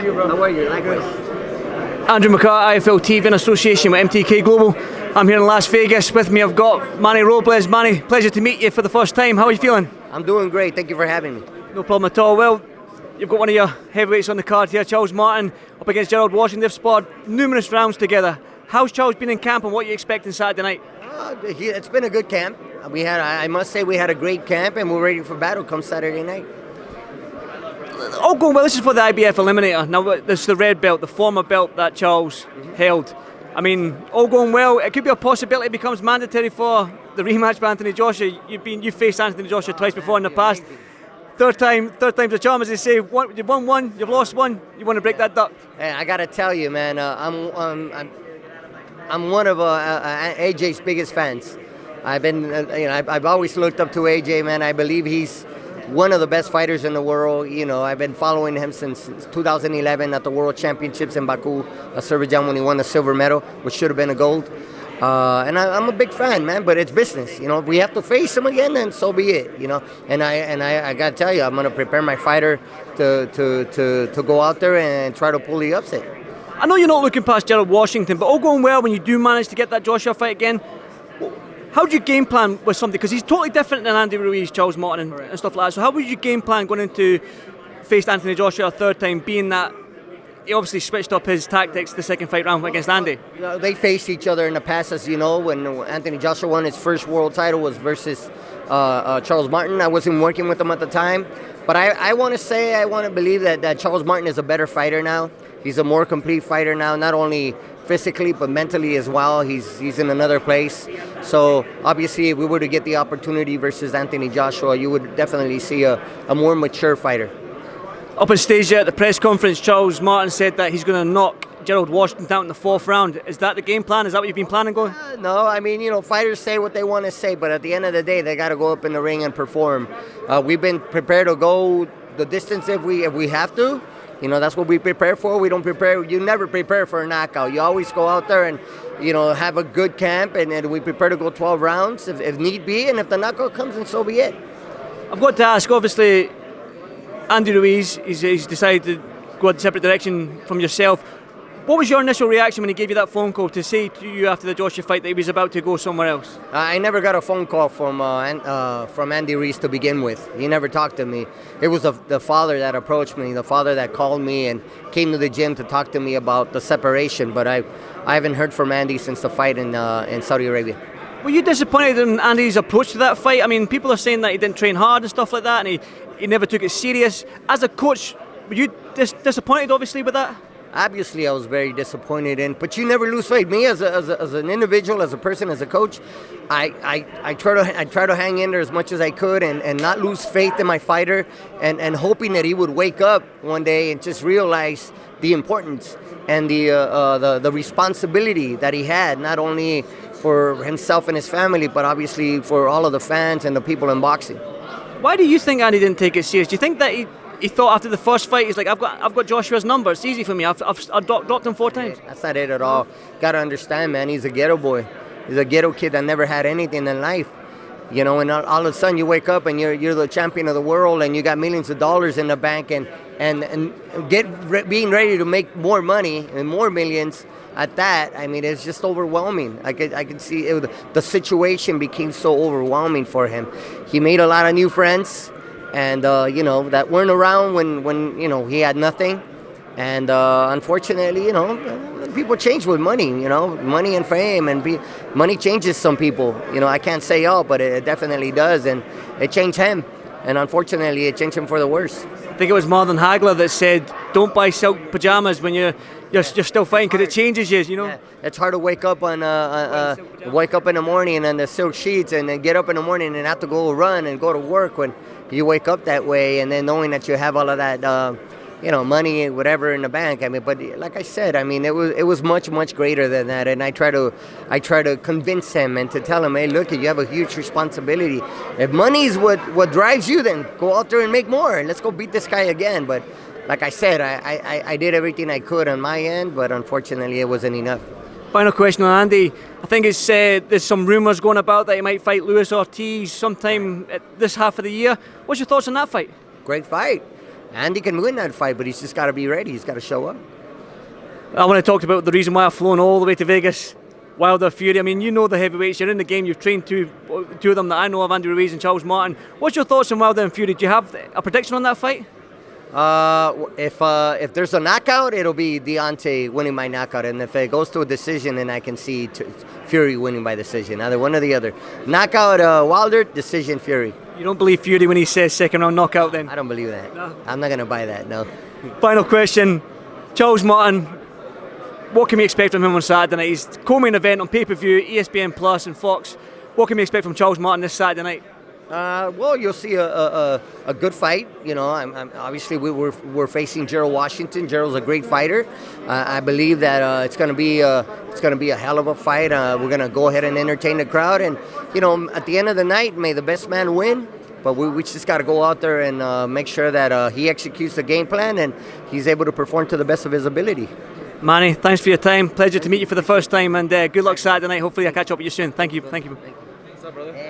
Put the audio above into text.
you, bro. How are you? Likewise. Andrew McCART, IFL TV in association with MTK Global. I'm here in Las Vegas. With me I've got Manny Robles. Manny, pleasure to meet you for the first time. How are you feeling? I'm doing great. Thank you for having me. No problem at all. Well, you've got one of your heavyweights on the card here, Charles Martin, up against Gerald Washington. They've sparred numerous rounds together. How's Charles been in camp and what are you expecting Saturday night? It's been a good camp. I must say we had a great camp and we're ready for battle come Saturday night. All going well. This is for the IBF Eliminator. Now, this is the red belt, the former belt that Charles held. I mean, all going well. It could be a possibility it becomes mandatory for the rematch with Anthony Joshua. You've faced Anthony Joshua twice before in the past. Third time's the charm, as they say. You've won one, you've lost one. You want to break that duck? Hey, I gotta tell you, man. I'm one of AJ's biggest fans. I've always looked up to AJ, man. I believe he's one of the best fighters in the world. You know, I've been following him since 2011 at the World Championships in Baku, Azerbaijan, when he won the silver medal, which should have been a gold. And I'm a big fan, man. But it's business. You know, if we have to face him again, then so be it. You know, and I gotta tell you, I'm gonna prepare my fighter to go out there and try to pull the upset. I know you're not looking past Gerald Washington, but all going well when you do manage to get that Joshua fight again. How do you game plan with somebody? Because he's totally different than Andy Ruiz, Charles Martin, and stuff like that. So how would you game plan going into face Anthony Joshua a third time, being that he obviously switched up his tactics the second fight round against Andy? You know, they faced each other in the past, as you know, when Anthony Joshua won his first world title was versus Charles Martin. I wasn't working with him at the time. But I want to believe that Charles Martin is a better fighter now. He's a more complete fighter now, not only physically but mentally as well. He's in another place. So obviously if we were to get the opportunity versus Anthony Joshua, you would definitely see a more mature fighter. Up on stage at the press conference, Charles Martin said that he's going to knock Gerald Washington out in the fourth round. Is that the game plan? Is that what you've been planning going? No, I mean, you know, fighters say what they want to say, but at the end of the day, they got to go up in the ring and perform. We've been prepared to go the distance if we have to. You know, that's what we prepare for. We don't prepare. You never prepare for a knockout. You always go out there and, you know, have a good camp, and we prepare to go 12 rounds if need be, and if the knockout comes, then so be it. I've got to ask, obviously, Andy Ruiz, he's decided to go a separate direction from yourself. What was your initial reaction when he gave you that phone call to say to you after the Joshua fight that he was about to go somewhere else? I never got a phone call from Andy Ruiz to begin with. He never talked to me. It was the father that approached me, the father that called me and came to the gym to talk to me about the separation. But I haven't heard from Andy since the fight in Saudi Arabia. Were you disappointed in Andy's approach to that fight? I mean, people are saying that he didn't train hard and stuff like that, and he never took it serious. As a coach, were you disappointed, obviously, with that? Obviously, I was very disappointed but you never lose faith. Me as an individual, as a person, as a coach, I try to hang in there as much as I could and not lose faith in my fighter and hoping that he would wake up one day and just realize the importance and the responsibility that he had, not only for himself and his family, but obviously for all of the fans and the people in boxing. Why do you think Andy didn't take it serious? Do you think that he thought after the first fight, he's like, I've got Joshua's number. It's easy for me. I've dropped him 4 times. That's not it at all. Got to understand, man. He's a ghetto boy. He's a ghetto kid that never had anything in life. You know, and all of a sudden you wake up and you're the champion of the world and you got millions of dollars in the bank and being ready to make more money and more millions at that. I mean, it's just overwhelming. I could see the situation became so overwhelming for him. He made a lot of new friends. And, you know, that weren't around when you know, he had nothing. And unfortunately, you know, people change with money, you know, money and fame. And money changes some people. You know, I can't say all, but it definitely does. And it changed him. And unfortunately, it changed him for the worse. I think it was Marlon Hagler that said, don't buy silk pajamas when you're still fighting because it changes you, you know? Yeah. It's hard to wake up in the morning and the silk sheets and then get up in the morning and have to go run and go to work when you wake up that way, and then knowing that you have all of that, you know, money, whatever in the bank. I mean, but like I said, I mean, it was much greater than that. And I try to convince him and to tell him, hey, look, you have a huge responsibility. If money is what drives you, then go out there and make more, and let's go beat this guy again. But like I said, I did everything I could on my end, but unfortunately, it wasn't enough. Final question on Andy. I think it's there's some rumours going about that he might fight Luis Ortiz sometime this half of the year. What's your thoughts on that fight? Great fight. Andy can win that fight, but he's just got to be ready. He's got to show up. I want to talk about the reason why I've flown all the way to Vegas. Wilder, Fury. I mean, you know the heavyweights. You're in the game. You've trained two of them that I know of, Andy Ruiz and Charles Martin. What's your thoughts on Wilder and Fury? Do you have a prediction on that fight? If there's a knockout, it'll be Deontay winning by knockout, and if it goes to a decision, then I can see Fury winning by decision. Either one or the other. Knockout Wilder, decision Fury. You don't believe Fury when he says second round knockout, then? I don't believe that. No. I'm not gonna buy that. No. Final question, Charles Martin. What can we expect from him on Saturday night? He's co-main event on pay-per-view, ESPN Plus and Fox. What can we expect from Charles Martin this Saturday night? Well, you'll see a good fight. You know, obviously we're facing Gerald Washington. Gerald's a great fighter. I believe that it's going to be a hell of a fight. We're going to go ahead and entertain the crowd, and you know, at the end of the night, may the best man win. But we just got to go out there and make sure that he executes the game plan and he's able to perform to the best of his ability. Manny, thanks for your time. Pleasure to meet you for the first time, and good luck Saturday night. Hopefully I catch up with you soon. Thank you. What's up, brother?